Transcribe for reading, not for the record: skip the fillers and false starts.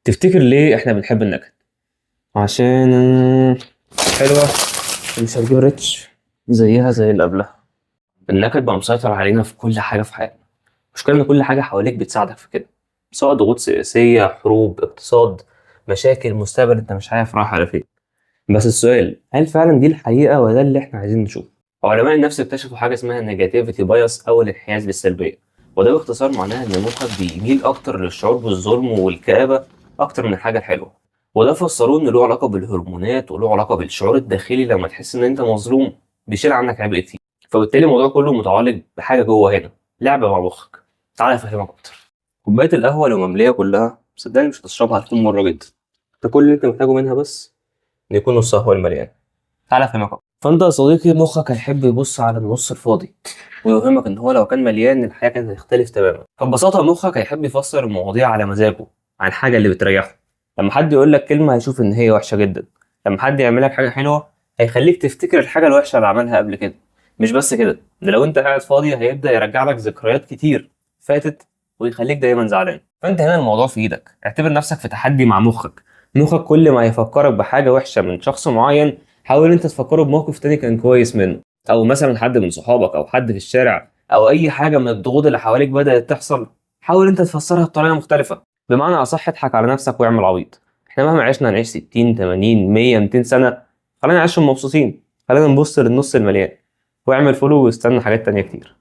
تفتكر ليه احنا بنحب النكد؟ عشان حلوة مش هتجيب ريتش زيها زي اللي قبلها. النكد بقى مسيطر علينا في كل حاجة في حياتنا. المشكلة إن كل حاجة حواليك بتساعدك في كده، سواء ضغوط سياسية، حروب، اقتصاد، مشاكل، مستقبل أنت مش عارف رايح على فين. بس السؤال، هل فعلا دي الحقيقة ولا ده اللي احنا عايزين نشوفه؟ علماء النفس اكتشفوا حاجة اسمها نيجاتيفيتي بايس أو الانحياز للسلبية، وده باختصار معناها إن مخك بيميل أكتر للشعور بالظلم والكآبة أكتر من الحاجة الحلوة. وده فسروه إن له علاقة بالهرمونات وله علاقة بالشعور الداخلي، لما تحس إن أنت مظلوم بيشيل عنك عبء كتير. فبالتالي الموضوع كله متعلق بحاجة جوه هنا، لعبة مع مخك. تعالى أفهمك أكتر. كوباية القهوة لو مملية كلها صدقني مش هتشربها، هتكون مرة جدا. أنت كل اللي أنت محتاجه منها بس إن يكون نصها هو المليان. تعالى افهمك أكتر. فانت يا صديقي مخك هيحب يبص على النص الفاضي ويوهمك ان هو لو كان مليان الحياه كانت هتختلف تماما. فببساطه مخك هيحب يفسر المواضيع على مزاجه، عن الحاجه اللي بتريحه. لما حد يقول لك كلمه هيشوف ان هي وحشه جدا، لما حد يعمل لك حاجه حلوه هيخليك تفتكر الحاجه الوحشه اللي عملها قبل كده. مش بس كده، ده لو انت قاعد فاضي هيبدا يرجع لك ذكريات كتير فاتت ويخليك دايما زعلان. فانت هنا الموضوع في ايدك، اعتبر نفسك في تحدي مع مخك. مخك كل ما يفكرك بحاجه وحشه من شخص معين، حاول انت تفكره بموقف تاني كان كويس منه، او مثلا حد من صحابك او حد في الشارع او اي حاجه من الضغوط اللي حواليك بدات تحصل. حاول انت تفسرها بطريقه مختلفه. بمعنى اصح، اضحك على نفسك واعمل عبيط. احنا مهما عشنا هنعيش 60 80 100 200 سنه، خلينا نعيشهم مبسوطين. خلينا نبص للنص المليان، واعمل فولو واستنى حاجات تانية كتير.